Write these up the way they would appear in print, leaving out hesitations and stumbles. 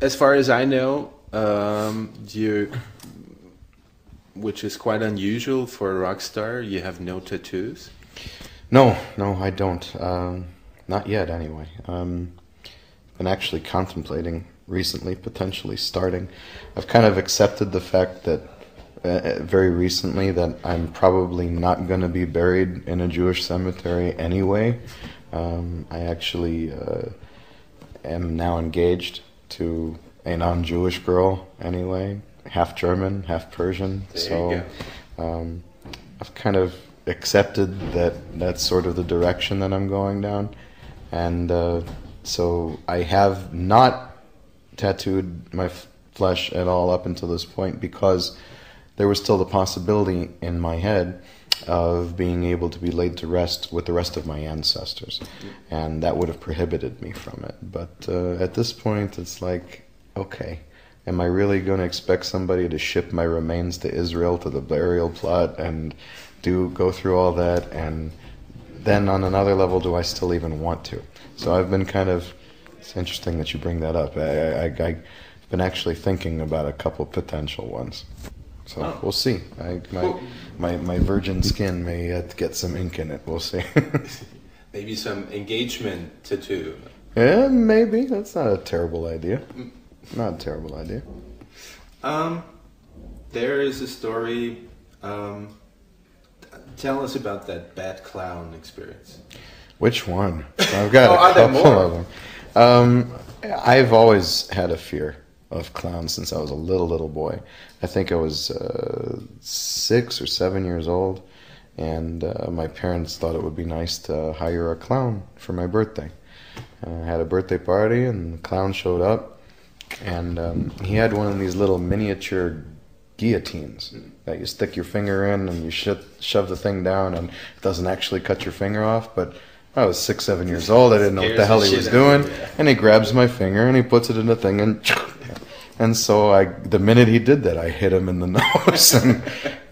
As far as I know, you, which is quite unusual for a rock star, you have no tattoos. No, I don't. Not yet, anyway. Been actually contemplating recently, potentially starting. I've kind of accepted the fact that very recently that I'm probably not going to be buried in a Jewish cemetery anyway. I actually am now engaged to a non-Jewish girl anyway, half German, half Persian. There you go. I've kind of accepted that that's sort of the direction that I'm going down. And so I have not tattooed my flesh at all up until this point because there was still the possibility in my head of being able to be laid to rest with the rest of my ancestors. And that would have prohibited me from it. But at this point, it's like, okay, am I really going to expect somebody to ship my remains to Israel to the burial plot and go through all that? And then on another level, do I still even want to? So I've been kind of, it's interesting that you bring that up. I've been actually thinking about a couple potential ones. So we'll see. My virgin skin may get some ink in it. We'll see. Maybe some engagement tattoo. Yeah, maybe. That's not a terrible idea. Not a terrible idea. There is a story. Tell us about that bad clown experience. Which one? I've got a couple of them. I've always had a fear of clowns since I was a little boy. I think I was 6 or 7 years old, and my parents thought it would be nice to hire a clown for my birthday. I had a birthday party, and the clown showed up, and he had one of these little miniature guillotines that you stick your finger in, and you shove the thing down, and it doesn't actually cut your finger off, but I was 6, 7 years old. I didn't know what the hell he was doing. And he grabs my finger and he puts it in the thing, and so the minute he did that, I hit him in the nose,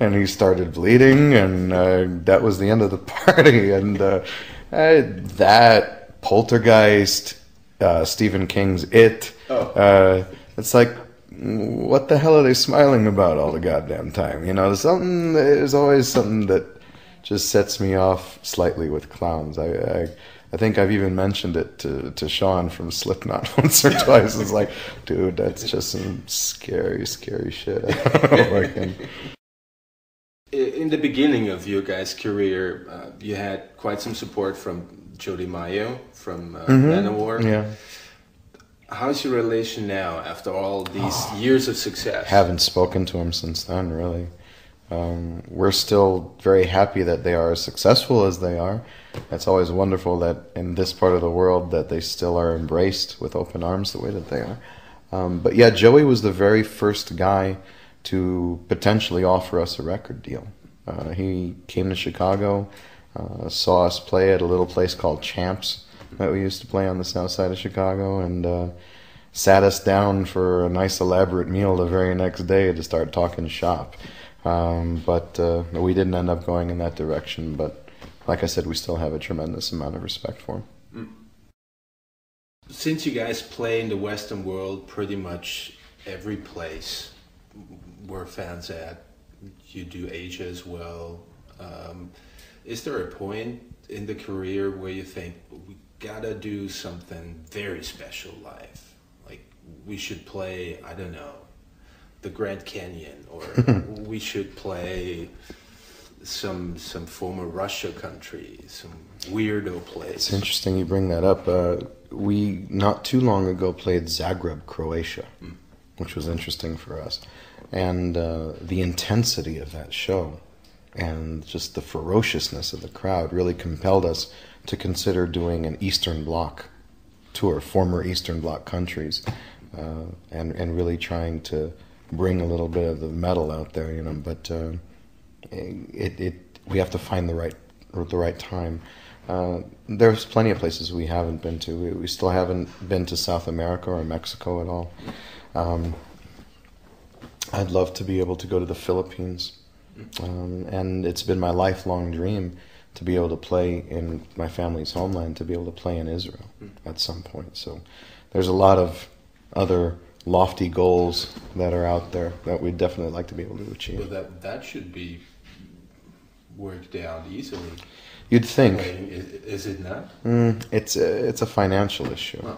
and he started bleeding, and that was the end of the party. And that Poltergeist, Stephen King's It, it's like, what the hell are they smiling about all the goddamn time? You know, there's always something that just sets me off slightly with clowns. I think I've even mentioned it to Sean from Slipknot once or twice. It's like, dude, that's just some scary shit. In the beginning of your guys' career, you had quite some support from Jody Mayo from Manowar. Yeah. How's your relation now after all these years of success? Haven't spoken to him since then, really. We're still very happy that they are as successful as they are. It's always wonderful that in this part of the world that they still are embraced with open arms the way that they are. But yeah, Joey was the very first guy to potentially offer us a record deal. He came to Chicago, saw us play at a little place called Champs that we used to play on the south side of Chicago, and sat us down for a nice elaborate meal the very next day to start talking shop. But we didn't end up going in that direction. But like I said, we still have a tremendous amount of respect for him. Since you guys play in the Western world, pretty much every place where fans at, you do Asia as well. Is there a point in the career where you think we gotta do something very special live? Like we should play, I don't know, the Grand Canyon, or we should play some former Russia country, some weirdo place. It's interesting you bring that up. We not too long ago played Zagreb, Croatia, which was interesting for us, and the intensity of that show and just the ferociousness of the crowd really compelled us to consider doing an Eastern Bloc tour, former Eastern Bloc countries, and really trying to bring a little bit of the metal out there, you know. But we have to find the right time. There's plenty of places we haven't been to. We still haven't been to South America or Mexico at all. I'd love to be able to go to the Philippines, and it's been my lifelong dream to be able to play in my family's homeland, to be able to play in Israel at some point. So there's a lot of other lofty goals that are out there that we'd definitely like to be able to achieve. Well, that should be worked out easily. You'd think. Is it not? It's a financial issue. Huh.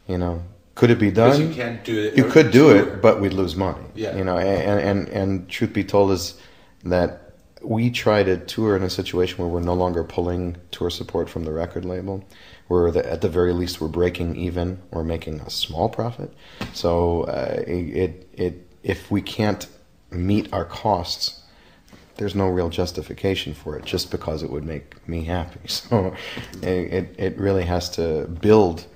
You know, could it be done? Because you can't do it. You could do it, but we'd lose money. Yeah. You know, and truth be told is that we try to tour in a situation where we're no longer pulling tour support from the record label. At the very least, we're breaking even or making a small profit. So if we can't meet our costs, there's no real justification for it, just because it would make me happy. So it really has to build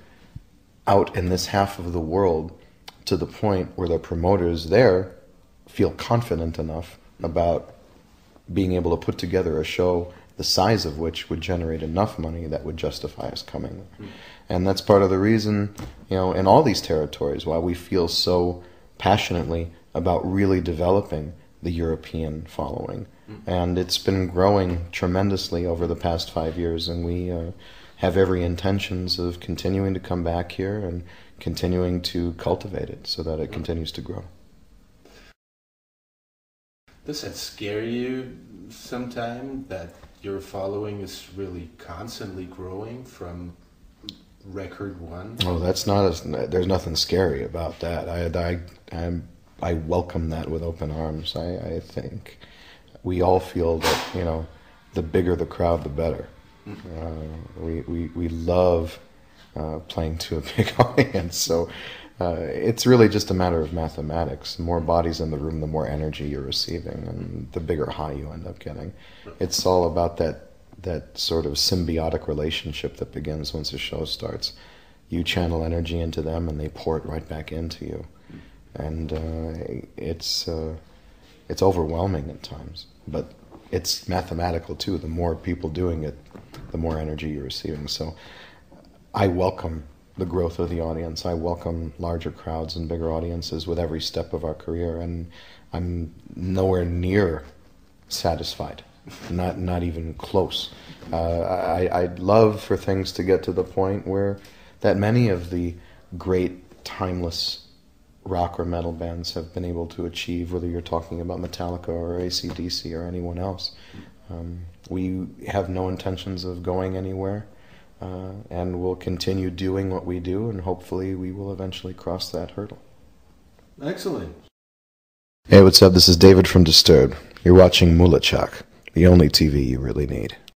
out in this half of the world to the point where the promoters there feel confident enough about being able to put together a show the size of which would generate enough money that would justify us coming there. And that's part of the reason, you know, in all these territories, why we feel so passionately about really developing the European following. And it's been growing tremendously over the past 5 years, and we have every intentions of continuing to come back here and continuing to cultivate it so that it continues to grow. Does that scare you sometime, that your following is really constantly growing from record one? Oh, there's nothing scary about that. I welcome that with open arms. I think we all feel that, you know, the bigger the crowd, the better. We love playing to a big audience, so it's really just a matter of mathematics. The more bodies in the room, the more energy you're receiving, and the bigger high you end up getting. It's all about that sort of symbiotic relationship that begins once a show starts. You channel energy into them, and they pour it right back into you, and it's overwhelming at times, but it's mathematical too. The more people doing it, the more energy you're receiving. So I welcome the growth of the audience. I welcome larger crowds and bigger audiences with every step of our career, and I'm nowhere near satisfied, not even close. I'd love for things to get to the point where that many of the great timeless rock or metal bands have been able to achieve, whether you're talking about Metallica or AC/DC or anyone else. We have no intentions of going anywhere, and we'll continue doing what we do, and hopefully we will eventually cross that hurdle. Excellent. Hey, what's up? This is David from Disturbed. You're watching Mulachak, the only TV you really need.